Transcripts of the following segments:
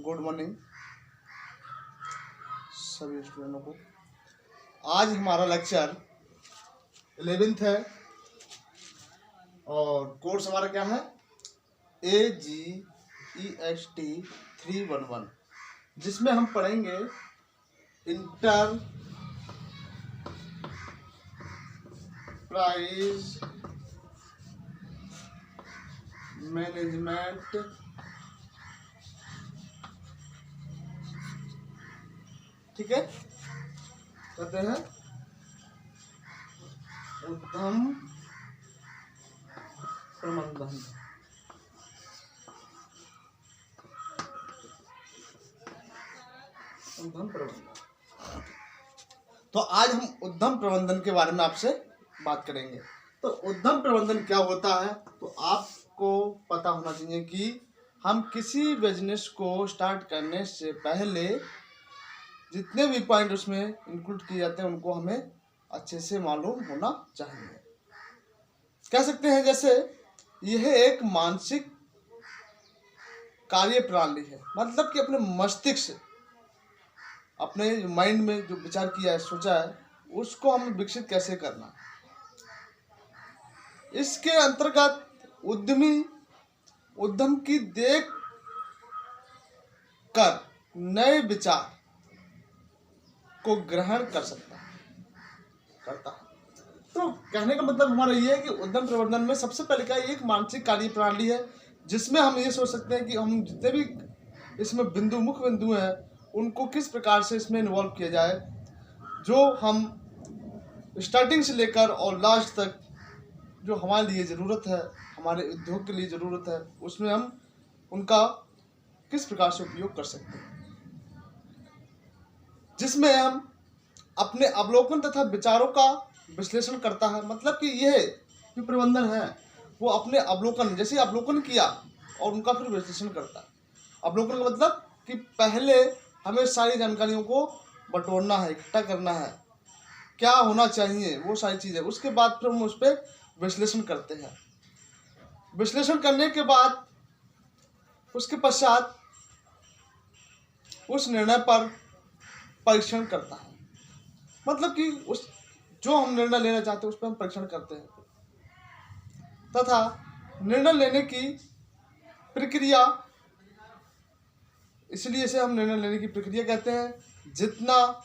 Good morning सभी स्टूडेंटों को। आज हमारा लेक्चर 11th है और कोर्स हमारा क्या है AGEST 311, जिसमें हम पढ़ेंगे इंटरप्राइज मैनेजमेंट ठीक है, कहते हैं उद्यम प्रबंधन। तो आज हम उद्यम प्रबंधन के बारे में आपसे बात करेंगे। तो उद्यम प्रबंधन क्या होता है, तो आपको पता होना चाहिए कि हम किसी बिजनेस को स्टार्ट करने से पहले जितने भी पॉइंट उसमें इंक्लूड किए जाते हैं उनको हमें अच्छे से मालूम होना चाहिए। कह सकते हैं जैसे यह एक मानसिक कार्य प्रणाली है, मतलब कि अपने मस्तिष्क से, अपने माइंड में जो विचार किया है, सोचा है, उसको हमें विकसित कैसे करना। इसके अंतर्गत उद्यम की देख कर नए विचार को ग्रहण करता है। तो कहने का मतलब हमारा ये है कि उद्यम प्रबंधन में सबसे पहले क्या एक मानसिक कार्य प्रणाली है, जिसमें हम ये सोच सकते हैं कि हम जितने भी इसमें मुख्य बिंदु हैं उनको किस प्रकार से इसमें इन्वॉल्व किया जाए, जो हम स्टार्टिंग से लेकर और लास्ट तक जो हमारे लिए ज़रूरत है, हमारे उद्योग के लिए ज़रूरत है, उसमें हम उनका किस प्रकार से उपयोग कर सकते हैं, जिसमें हम अपने अवलोकन तथा विचारों का विश्लेषण करता है। मतलब कि यह जो प्रबंधन है वो अपने अवलोकन, जैसे अवलोकन किया और उनका फिर विश्लेषण करता है। अवलोकन का मतलब कि पहले हमें सारी जानकारियों को बटोरना है, इकट्ठा करना है, क्या होना चाहिए वो सारी चीज़ें, उसके बाद फिर हम उस पर विश्लेषण करते हैं। विश्लेषण करने के बाद उसके पश्चात उस निर्णय पर परीक्षण करता है। मतलब कि उस जो हम निर्णय लेना चाहते हैं उस पर हम परीक्षण करते हैं तथा निर्णय लेने की प्रक्रिया, इसलिए इसे हम निर्णय लेने की प्रक्रिया कहते हैं, जितना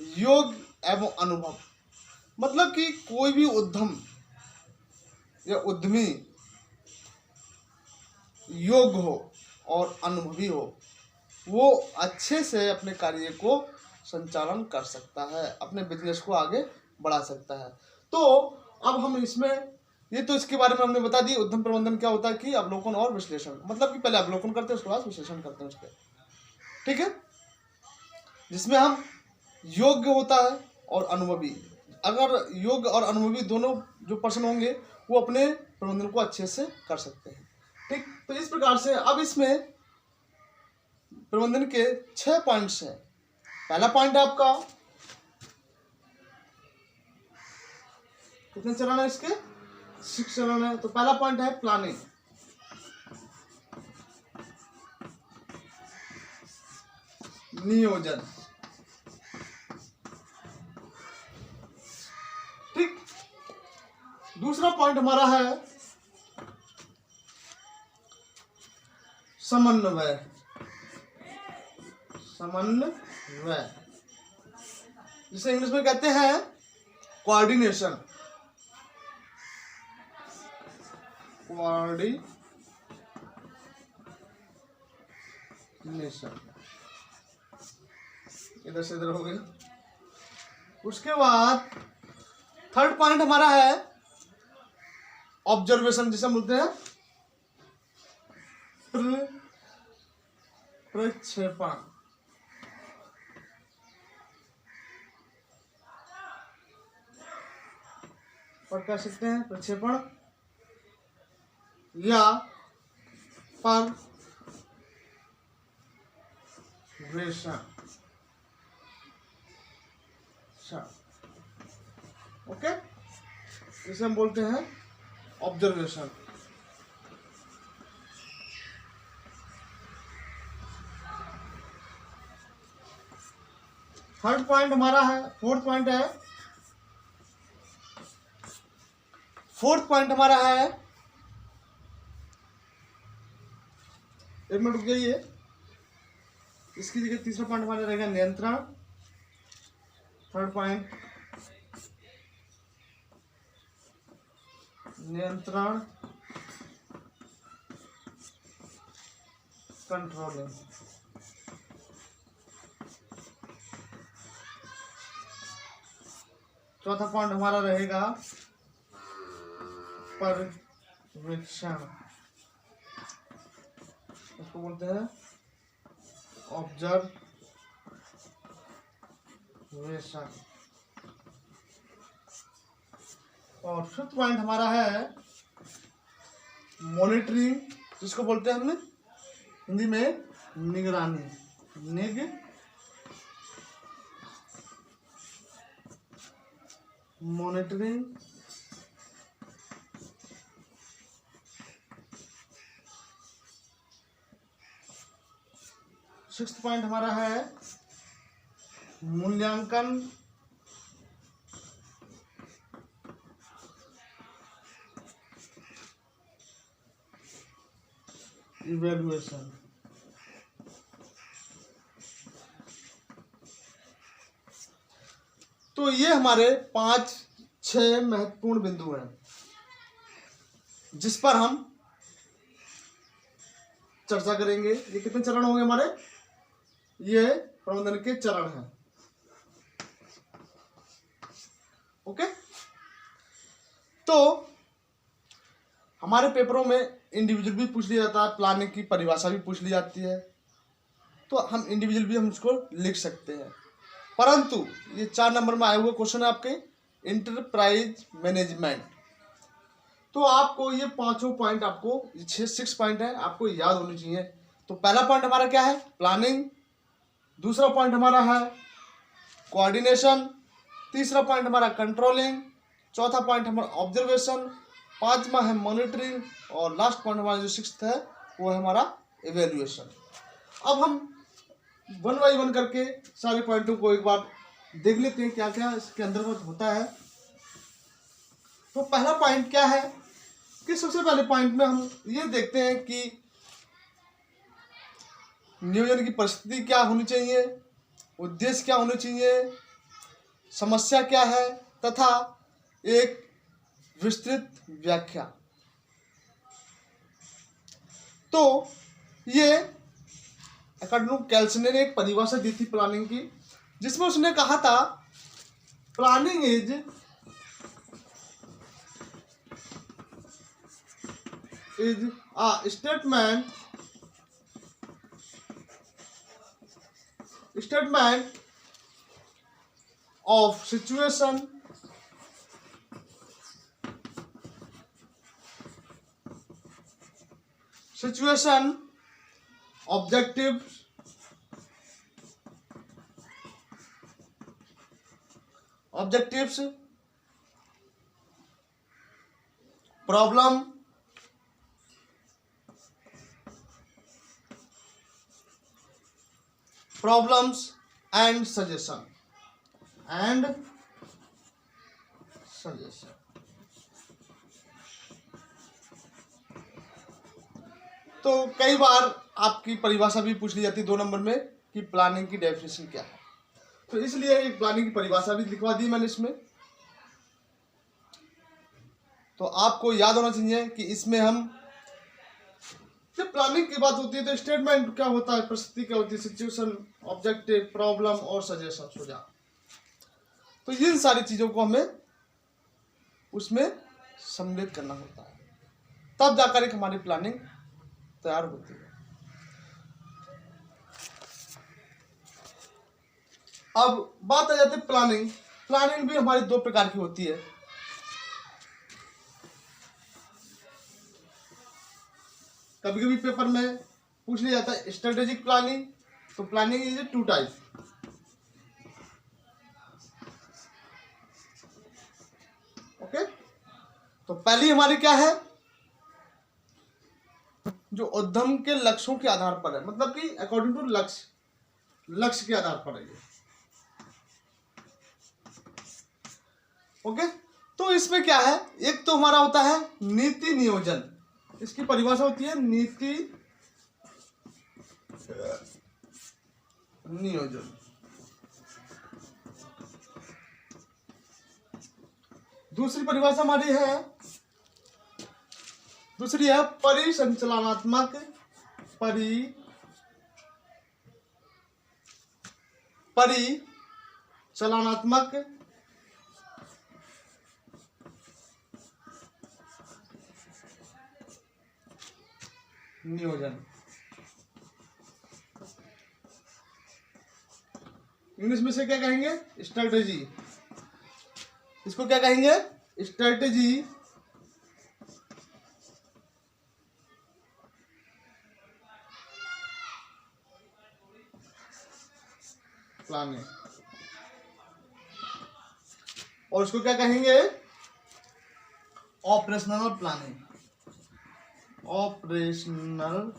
योग्य एवं अनुभव। मतलब कि कोई भी उद्यम या उद्यमी योग्य हो और अनुभवी हो, वो अच्छे से अपने कार्य को संचालन कर सकता है, अपने बिजनेस को आगे बढ़ा सकता है। तो अब हम इसमें ये तो इसके बारे में हमने बता दिया उद्यम प्रबंधन क्या होता है कि अवलोकन और विश्लेषण, मतलब कि पहले अवलोकन करते हैं उसके बाद विश्लेषण करते हैं उसके, ठीक है, जिसमें हम योग्य होता है और अनुभवी। अगर योग्य और अनुभवी दोनों जो पर्सन होंगे वो अपने प्रबंधन को अच्छे से कर सकते हैं, ठीक। तो इस प्रकार से अब इसमें प्रबंधन के 6 पॉइंट्स हैं। पहला पॉइंट है आपका, कितने चरण है इसके, 6 चरण है। तो पहला पॉइंट है प्लानिंग, नियोजन, ठीक। दूसरा पॉइंट हमारा है समन्वय, जिसे इंग्लिश में कहते हैं कोऑर्डिनेशन, इधर से इधर हो गई। उसके बाद थर्ड पॉइंट हमारा है ऑब्जर्वेशन, जिसे बोलते हैं प्रक्षेपण, और कह सकते हैं प्रक्षेपण या पर्यवेक्षण, ओके, इसे हम बोलते हैं ऑब्जर्वेशन। थर्ड पॉइंट हमारा है, फोर्थ पॉइंट हमारा है, एक मिनट रुक जाइए, इसकी जगह तीसरा पॉइंट हमारा रहेगा नियंत्रण। थर्ड पॉइंट नियंत्रण, कंट्रोलिंग। चौथा पॉइंट हमारा रहेगा पर्यवेक्षण, इसको बोलते हैं ऑब्जर्वेशन। और फिफ्थ पॉइंट हमारा है मॉनिटरिंग, जिसको बोलते हैं हमने हिंदी में निगरानी, मॉनिटरिंग। सिक्स्थ पॉइंट हमारा है मूल्यांकन, इवैल्यूएशन। तो ये हमारे 5-6 महत्वपूर्ण बिंदु हैं जिस पर हम चर्चा करेंगे। ये कितने चरण होंगे हमारे? ये प्रबंधन के चरण हैं। ओके, तो हमारे पेपरों में इंडिविजुअल भी पूछ लिया जाता है, प्लानिंग की परिभाषा भी पूछ ली जाती है, तो हम इंडिविजुअल भी हम उसको लिख सकते हैं। परंतु ये 4 नंबर में आए हुए क्वेश्चन है आपके इंटरप्राइज मैनेजमेंट, तो आपको ये पांचों पॉइंट, आपको 6 पॉइंट है, आपको याद होनी चाहिए। तो पहला पॉइंट हमारा क्या है? प्लानिंग। दूसरा पॉइंट हमारा है कोऑर्डिनेशन। तीसरा पॉइंट हमारा कंट्रोलिंग। चौथा पॉइंट हमारा ऑब्जर्वेशन। पांचवा है मॉनिटरिंग। और लास्ट पॉइंट हमारा जो 6th है वो है हमारा इवेल्युएशन। अब हम 1 बाय 1 करके सारे पॉइंटों को एक बार देख लेते हैं क्या क्या इसके अंतर्गत होता है। तो पहला पॉइंट क्या है कि सबसे पहले पॉइंट में हम ये देखते हैं कि नियोजन की परिस्थिति क्या होनी चाहिए, उद्देश्य क्या होने चाहिए, समस्या क्या है, तथा एक विस्तृत व्याख्या। तो ये एकेडमिक कैल्सन ने एक परिभाषा दी थी प्लानिंग की, जिसमें उसने कहा था planning is a statement of situation, objectives, problems and suggestion तो कई बार आपकी परिभाषा भी पूछ ली जाती है 2 नंबर में कि प्लानिंग की डेफिनेशन क्या है, तो इसलिए एक प्लानिंग की परिभाषा भी लिखवा दी मैंने इसमें। तो आपको याद होना चाहिए कि इसमें हम जब प्लानिंग की बात होती है तो स्टेटमेंट क्या होता है, परिस्थिति क्या होती है, सिचुएशन, ऑब्जेक्टिव, प्रॉब्लम और सजेशन, सुझाव। तो इन सारी चीजों को हमें उसमें सम्मिलित करना होता है, तब जाकर एक हमारी प्लानिंग तैयार होती है। अब बात आ जाती है प्लानिंग। प्लानिंग भी हमारी 2 प्रकार की होती है। कभी कभी पेपर में पूछ लिया जाता है स्ट्रेटेजिक प्लानिंग। तो प्लानिंग इज 2 टाइप। ओके, तो पहली हमारी क्या है, जो उद्यम के लक्ष्यों के आधार पर है, मतलब कि अकॉर्डिंग टू लक्ष्य के आधार पर है ये। ओके, तो इसमें क्या है, एक तो हमारा होता है नीति नियोजन, इसकी परिभाषा होती है नीति नियोजन। दूसरी परिभाषा हमारी है, दूसरी है परिसंचालनात्मक परिचालनात्मक नियोजन। इंग्लिश में से क्या कहेंगे, स्ट्रेटेजी। इसको क्या कहेंगे, स्ट्रेटेजी प्लानिंग, और इसको क्या कहेंगे, ऑपरेशनल प्लानिंग। ऑपरेशनल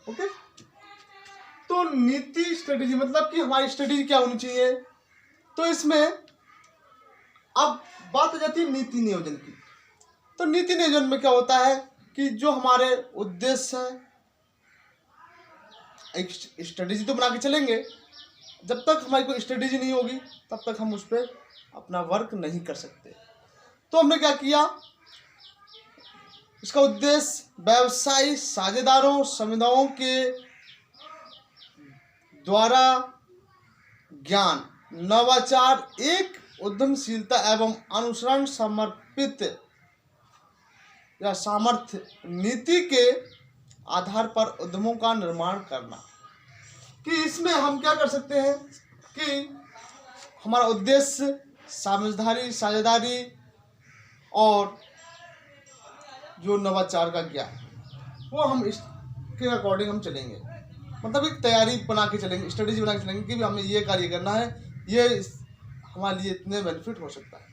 ओके, तो नीति स्ट्रेटेजी मतलब कि हमारी स्ट्रेटेजी क्या होनी चाहिए। तो इसमें अब बात हो जाती है नीति नियोजन की। तो नीति नियोजन में क्या होता है कि जो हमारे उद्देश्य है, एक स्ट्रेटेजी तो बना के चलेंगे, जब तक हमारी कोई स्ट्रेटेजी नहीं होगी तब तक हम उस पर अपना वर्क नहीं कर सकते। तो हमने क्या किया, इसका उद्देश्य व्यवसायी साझेदारों समुदायों के द्वारा ज्ञान, नवाचार, एक उद्यमशीलता एवं अनुसरण समर्पित या सामर्थ्य नीति के आधार पर उद्यमों का निर्माण करना। कि इसमें हम क्या कर सकते हैं कि हमारा उद्देश्य साझेदारी और जो नवाचार का ज्ञान, वो हम इसके अकॉर्डिंग हम चलेंगे। मतलब एक तैयारी बना के चलेंगे, स्ट्रेटेजी बना के चलेंगे कि हमें ये कार्य करना है, ये हमारे लिए इतने बेनिफिट हो सकता है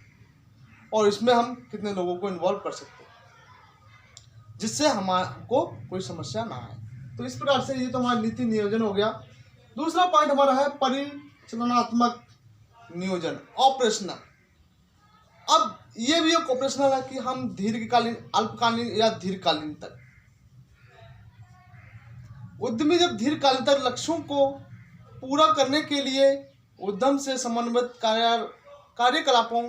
और इसमें हम कितने लोगों को इन्वॉल्व कर सकते हैं जिससे हमको कोई समस्या ना आए। तो इस प्रकार से ये तो हमारा नीति नियोजन हो गया। दूसरा पॉइंट हमारा है परिचालनात्मक नियोजन, ऑपरेशनल। अब ये भी एक ऑपरेशनल है कि हम दीर्घकालीन, अल्पकालीन या दीर्घकालीन तक, उद्यमी जब दीर्घकालीन तक लक्ष्यों को पूरा करने के लिए उद्यम से समन्वित कार्यकलापों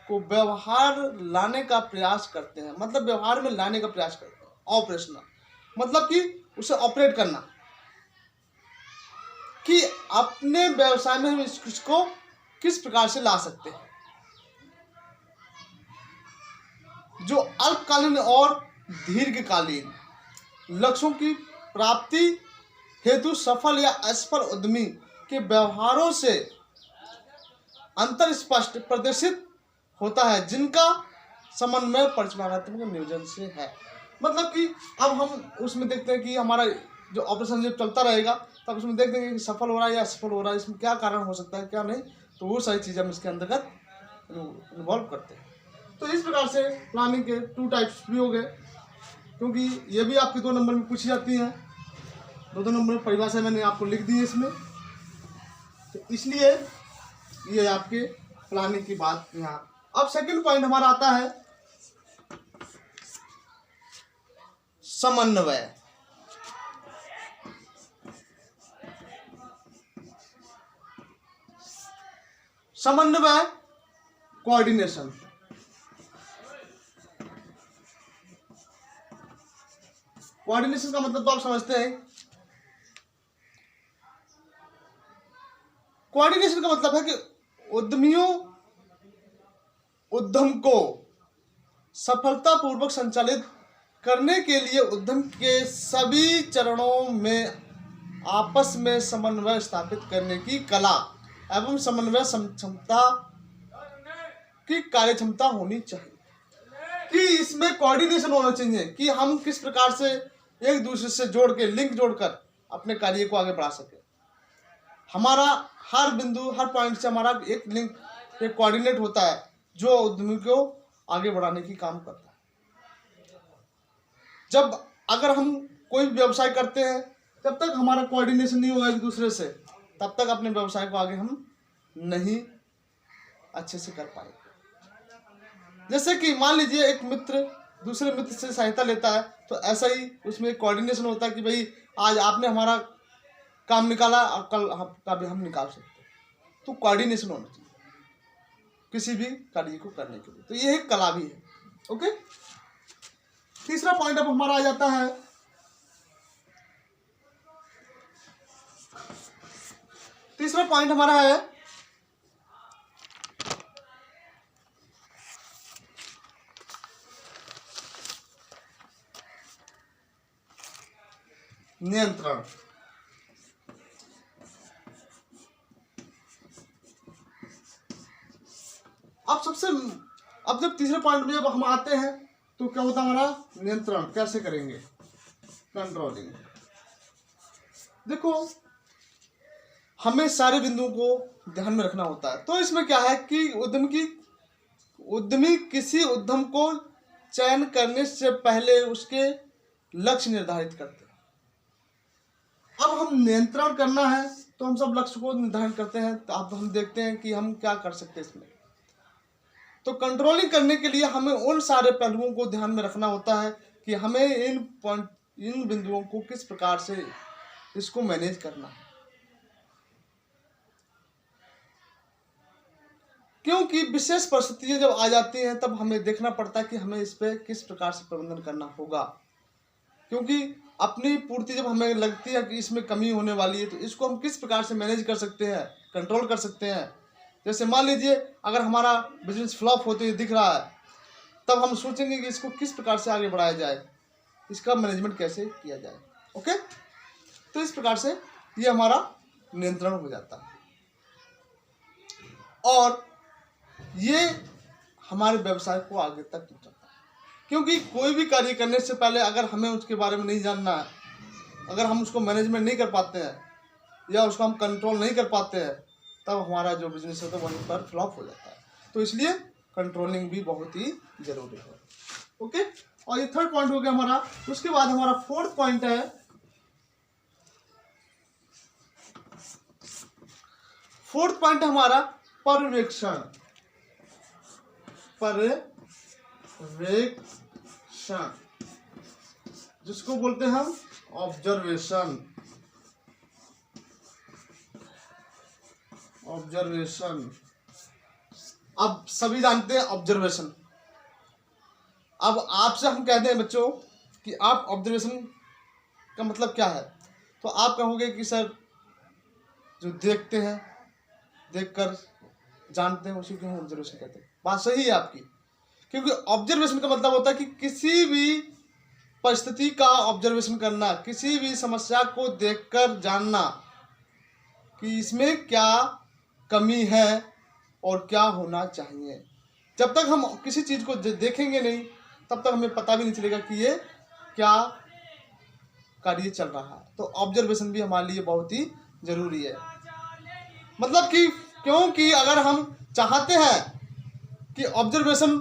को व्यवहार लाने का प्रयास करते हैं, मतलब व्यवहार में लाने का प्रयास करते हैं। ऑपरेशनल मतलब कि उसे ऑपरेट करना, कि अपने व्यवसाय में हम इसको किस प्रकार से ला सकते हैं। जो अल्पकालीन और दीर्घकालीन लक्ष्यों की प्राप्ति हेतु सफल या असफल उद्यमी के व्यवहारों से अंतर स्पष्ट प्रदर्शित होता है, जिनका समन्वय परिचालनात्मक नियोजन से है। मतलब कि अब हम उसमें देखते हैं कि हमारा जो ऑपरेशन जब चलता रहेगा तब उसमें देख देंगे कि सफल हो रहा है या असफल हो रहा है, इसमें क्या कारण हो सकता है क्या नहीं, तो वो सारी चीज़ें हम इसके अंतर्गत इन्वॉल्व करते हैं। तो इस प्रकार से प्लानिंग के 2 टाइप्स भी हो गए, क्योंकि ये भी आपके 2 नंबर में पूछी जाती हैं। 2 नंबर में परिभाषा मैंने आपको लिख दी है इसमें, तो इसलिए ये आपके प्लानिंग की बात यहाँ। अब सेकंड पॉइंट हमारा आता है समन्वय। समन्वय कोऑर्डिनेशन। कोऑर्डिनेशन का मतलब तो आप समझते हैं। कोऑर्डिनेशन का मतलब है कि उद्यम को सफलतापूर्वक संचालित करने के लिए उद्यम के सभी चरणों में आपस में समन्वय स्थापित करने की कला एवं समन्वय क्षमता की कार्यक्षमता होनी चाहिए। कि इसमें कोऑर्डिनेशन होना चाहिए कि हम किस प्रकार से एक दूसरे से जोड़ के, लिंक जोड़कर अपने कार्य को आगे बढ़ा सके। हमारा हर बिंदु, हर पॉइंट से हमारा एक लिंक, एक कोऑर्डिनेट होता है जो उद्यमी को आगे बढ़ाने की काम करता है। जब अगर हम कोई व्यवसाय करते हैं जब तक हमारा कोऑर्डिनेशन नहीं होगा एक दूसरे से, तब तक अपने व्यवसाय को आगे हम नहीं अच्छे से कर पाएंगे। जैसे कि मान लीजिए एक मित्र दूसरे मित्र से सहायता लेता है, तो ऐसा ही उसमें कोऑर्डिनेशन होता है कि भाई आज आपने हमारा काम निकाला और कल का भी हम निकाल सकते हैं। तो कोऑर्डिनेशन होना चाहिए किसी भी कार्य को करने के लिए। तो ये एक कला भी है। ओके, तीसरा पॉइंट अब हमारा आ जाता है तीसरा पॉइंट हमारा है नियंत्रण। अब जब तीसरे पॉइंट में जब हम आते हैं तो क्या होता है हमारा नियंत्रण कैसे करेंगे, कंट्रोलिंग। देखो हमें सारे बिंदुओं को ध्यान में रखना होता है। तो इसमें क्या है कि उद्यमी किसी उद्यम को चयन करने से पहले उसके लक्ष्य निर्धारित करते हैं। अब हम नियंत्रण करना है तो हम सब लक्ष्य को निर्धारित करते हैं। तो अब हम देखते हैं कि हम क्या कर सकते हैं इसमें। तो कंट्रोलिंग करने के लिए हमें उन सारे पहलुओं को ध्यान में रखना होता है कि हमें इन बिंदुओं को किस प्रकार से इसको मैनेज करना है, क्योंकि विशेष परिस्थितियां जब आ जाती हैं तब हमें देखना पड़ता है कि हमें इस पे किस प्रकार से प्रबंधन करना होगा। क्योंकि अपनी पूर्ति जब हमें लगती है कि इसमें कमी होने वाली है, तो इसको हम किस प्रकार से मैनेज कर सकते हैं, कंट्रोल कर सकते हैं। जैसे मान लीजिए अगर हमारा बिजनेस फ्लॉप होते हुए दिख रहा है, तब हम सोचेंगे कि इसको किस प्रकार से आगे बढ़ाया जाए, इसका मैनेजमेंट कैसे किया जाए। ओके, तो इस प्रकार से ये हमारा नियंत्रण हो जाता है और ये हमारे व्यवसाय को आगे तक पहुंचाता है। क्योंकि कोई भी कार्य करने से पहले अगर हमें उसके बारे में नहीं जानना है, अगर हम उसको मैनेजमेंट नहीं कर पाते हैं या उसको हम कंट्रोल नहीं कर पाते हैं, तब हमारा जो बिजनेस है तो वहीं पर फ्लॉप हो जाता है। तो इसलिए कंट्रोलिंग भी बहुत ही जरूरी है। ओके, और ये थर्ड पॉइंट हो गया हमारा। उसके बाद हमारा फोर्थ पॉइंट है हमारा पर्यवेक्षण। जिसको बोलते हैं हम ऑब्जर्वेशन। अब सभी जानते हैं ऑब्जर्वेशन। अब आपसे हम कहते हैं बच्चों कि आप ऑब्जर्वेशन का मतलब क्या है, तो आप कहोगे कि सर जो देखते हैं, देखकर जानते हैं, उसी को हम ऑब्जर्वेशन कहते हैं। बात सही है आपकी, क्योंकि ऑब्जर्वेशन का मतलब होता है कि किसी भी परिस्थिति का ऑब्जर्वेशन करना, किसी भी समस्या को देखकर जानना कि इसमें क्या कमी है और क्या होना चाहिए। जब तक हम किसी चीज़ को देखेंगे नहीं, तब तक हमें पता भी नहीं चलेगा कि ये क्या कार्य चल रहा है। तो ऑब्जर्वेशन भी हमारे लिए बहुत ही जरूरी है। मतलब कि क्योंकि अगर हम चाहते हैं कि ऑब्जर्वेशन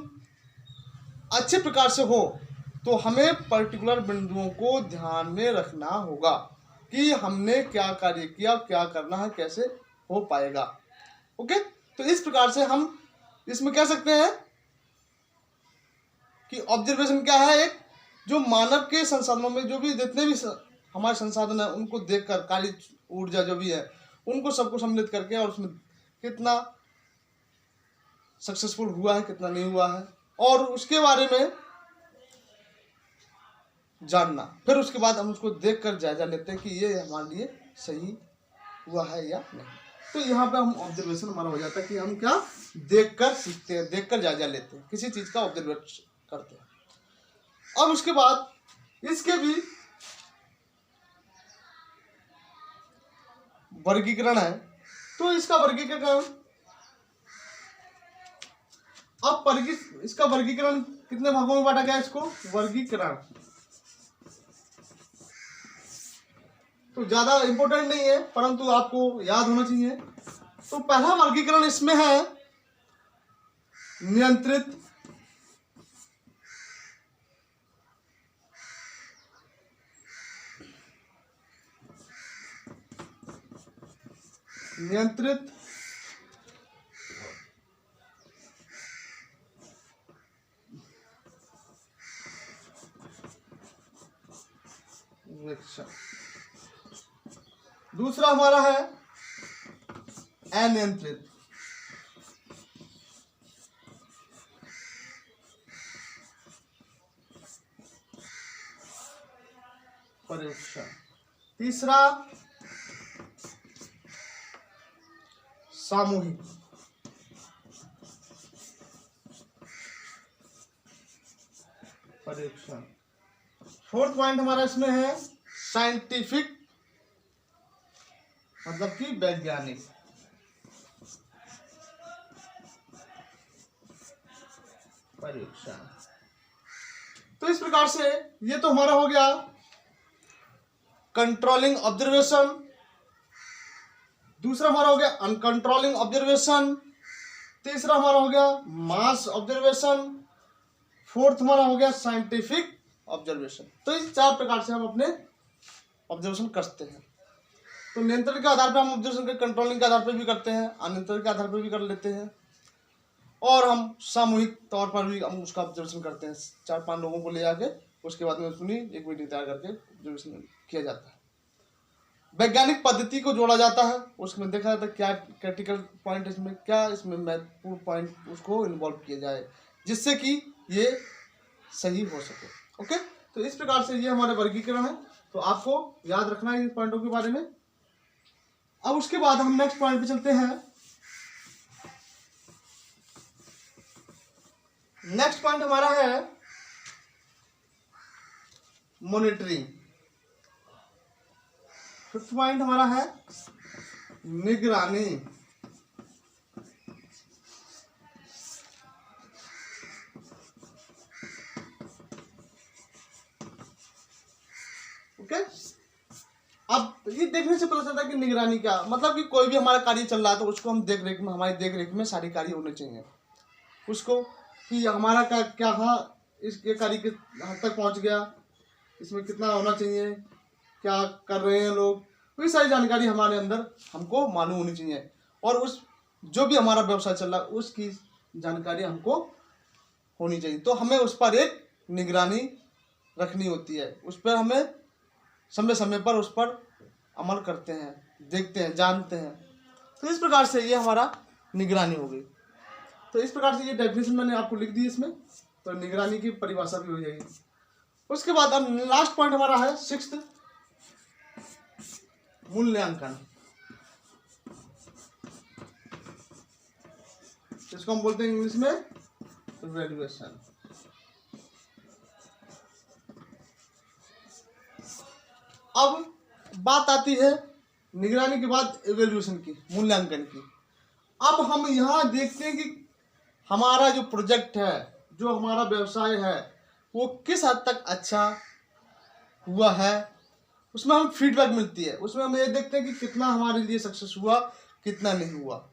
अच्छे प्रकार से हो, तो हमें पर्टिकुलर बिंदुओं को ध्यान में रखना होगा कि हमने क्या कार्य किया, क्या करना है, कैसे हो पाएगा। ओके, तो इस प्रकार से हम इसमें कह सकते हैं कि ऑब्जर्वेशन क्या है, एक जो मानव के संसाधनों में जो भी जितने भी हमारे संसाधन है उनको देखकर, कार्य ऊर्जा जो भी है उनको सबको सम्मिलित करके, और उसमें कितना सक्सेसफुल हुआ है, कितना नहीं हुआ है, और उसके बारे में जानना। फिर उसके बाद हम उसको देखकर जायजा लेते हैं कि ये हमारे लिए सही हुआ है या नहीं। तो यहाँ पे हम ऑब्जर्वेशन हमारा हो जाता है कि हम क्या देखकर सीखते हैं, देखकर जायजा लेते हैं, किसी चीज का ऑब्जर्वेशन करते हैं। अब उसके बाद इसके भी वर्गीकरण है। तो इसका वर्गीकरण, अब इसका वर्गीकरण कितने भागों में बांटा गया, इसको वर्गीकरण तो ज्यादा इंपॉर्टेंट नहीं है, परंतु आपको याद होना चाहिए। तो पहला वर्गीकरण इसमें है नियंत्रित, नियंत्रित परीक्षण। दूसरा हमारा है अनियंत्रित परीक्षण। तीसरा सामूहिक परीक्षण। फोर्थ पॉइंट हमारा इसमें है साइंटिफिक, मतलब कि वैज्ञानिक परीक्षण। तो इस प्रकार से ये तो हमारा हो गया कंट्रोलिंग ऑब्जर्वेशन, दूसरा हमारा हो गया अनकंट्रोलिंग ऑब्जर्वेशन, तीसरा हमारा हो गया मास ऑब्जर्वेशन, फोर्थ हमारा हो गया साइंटिफिक ऑब्जर्वेशन। तो इस 4 प्रकार से हम अपने ऑब्जर्वेशन करते हैं। तो नियंत्रण के आधार पर हम ऑब्जर्वेशन के कंट्रोलिंग के आधार पर भी करते हैं, अनियंत्रण के आधार पर भी कर लेते हैं, और हम सामूहिक तौर पर भी हम उसका ऑब्जर्वेशन करते हैं। 4-5 लोगों को ले आके उसके बाद में उसमें एक वीडियो तैयार करके ऑब्जर्वेशन किया जाता है। वैज्ञानिक पद्धति को जोड़ा जाता है, उसमें देखा जाता है क्या क्रिटिकल पॉइंट इसमें, क्या इसमें महत्वपूर्ण पॉइंट उसको इन्वॉल्व किया जाए जिससे कि ये सही हो सके। ओके, तो इस प्रकार से ये हमारे वर्गीकरण है, तो आपको याद रखना है इन पॉइंटों के बारे में। अब उसके बाद हम नेक्स्ट पॉइंट पे चलते हैं। नेक्स्ट पॉइंट हमारा है मॉनिटरिंग। फिफ्थ पॉइंट हमारा है निगरानी। ओके, अब ये देखने से पता चलता है कि निगरानी क्या, मतलब कि कोई भी हमारा कार्य चल रहा है तो उसको हम देख रेख में, हमारी देख रेख में सारी कार्य होने चाहिए, उसको कि हमारा क्या हाँ इसके कार्य के हद तक पहुंच गया, इसमें कितना होना चाहिए, क्या कर रहे हैं लोग, वही सारी जानकारी हमारे अंदर हमको मालूम होनी चाहिए। और उस जो भी हमारा व्यवसाय चल रहा है उसकी जानकारी हमको होनी चाहिए। तो हमें उस पर एक निगरानी रखनी होती है, उस पर हमें समय समय पर उस पर अमल करते हैं, देखते हैं, जानते हैं। तो इस प्रकार से ये हमारा निगरानी हो गई। तो इस प्रकार से ये डेफिनेशन मैंने आपको लिख दी इसमें, तो निगरानी की परिभाषा भी हो जाएगी। उसके बाद अब लास्ट पॉइंट हमारा है 6th मूल्यांकन। इसको हम बोलते हैं इंग्लिश में इवैल्यूएशन। अब बात आती है निगरानी के बाद इवैल्यूएशन की, मूल्यांकन की। अब हम यहाँ देखते हैं कि हमारा जो प्रोजेक्ट है, जो हमारा व्यवसाय है, वो किस हद तक अच्छा हुआ है, उसमें हम फीडबैक मिलती है। उसमें हम ये देखते हैं कि कितना हमारे लिए सक्सेस हुआ, कितना नहीं हुआ,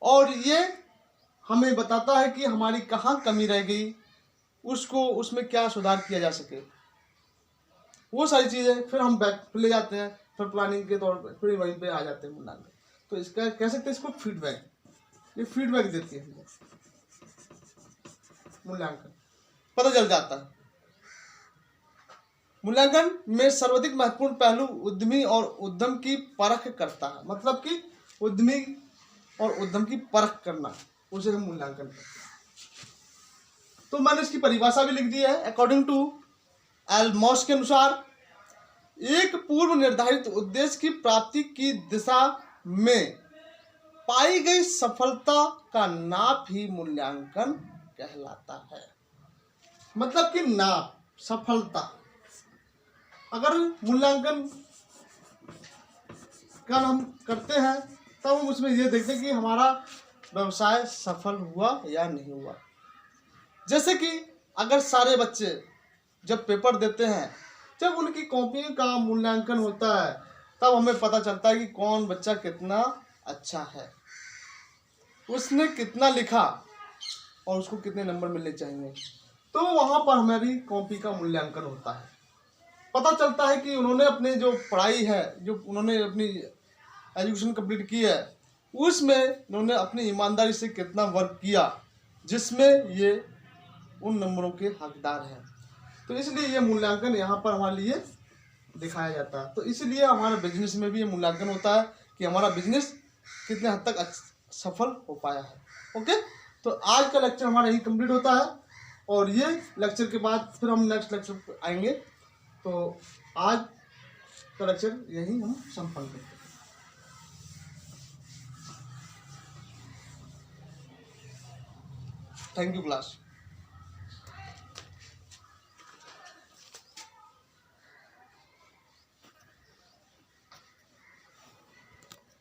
और ये हमें बताता है कि हमारी कहाँ कमी रह गई, उसको उसमें क्या सुधार किया जा सके। वो सारी चीज़ें फिर हम बैक ले जाते हैं, फिर प्लानिंग के तौर पर फिर वहीं पे आ जाते हैं मूल्यांकन। तो इसका कह सकते हैं इसको फीडबैक, ये फीडबैक देती है मूल्यांकन, पता चल जाता है। मूल्यांकन में सर्वाधिक महत्वपूर्ण पहलू उद्यमी और उद्यम की परख करता है, मतलब कि उद्यमी और उद्यम की परख करना, उसे हम मूल्यांकन करते हैं। तो मैंने इसकी परिभाषा भी लिख दी है। अकॉर्डिंग टू एल्मॉस के अनुसार एक पूर्व निर्धारित उद्देश्य की प्राप्ति की दिशा में पाई गई सफलता का नाप ही मूल्यांकन कहलाता है। मतलब कि नाप, सफलता, अगर मूल्यांकन का हम करते हैं तब हम उसमें ये देखते हैं कि हमारा व्यवसाय सफल हुआ या नहीं हुआ। जैसे कि अगर सारे बच्चे जब पेपर देते हैं, जब उनकी कॉपी का मूल्यांकन होता है, तब हमें पता चलता है कि कौन बच्चा कितना अच्छा है, उसने कितना लिखा और उसको कितने नंबर मिलने चाहिए। तो वहाँ पर हमारी कॉपी का मूल्यांकन होता है, पता चलता है कि उन्होंने अपनी जो पढ़ाई है, जो उन्होंने अपनी एजुकेशन कंप्लीट की है, उसमें उन्होंने अपनी ईमानदारी से कितना वर्क किया, जिसमें ये उन नंबरों के हकदार हैं। तो इसलिए ये मूल्यांकन यहाँ पर हमारे लिए दिखाया जाता है। तो इसलिए हमारे बिजनेस में भी ये मूल्यांकन होता है कि हमारा बिजनेस कितने हद तक सफल हो पाया है। ओके, तो आज का लेक्चर हमारा यही कंप्लीट होता है, और ये लेक्चर के बाद फिर हम नेक्स्ट लेक्चर पर आएंगे। तो आज का लेक्चर यही हम संपन्न करते हैं। Thank you class.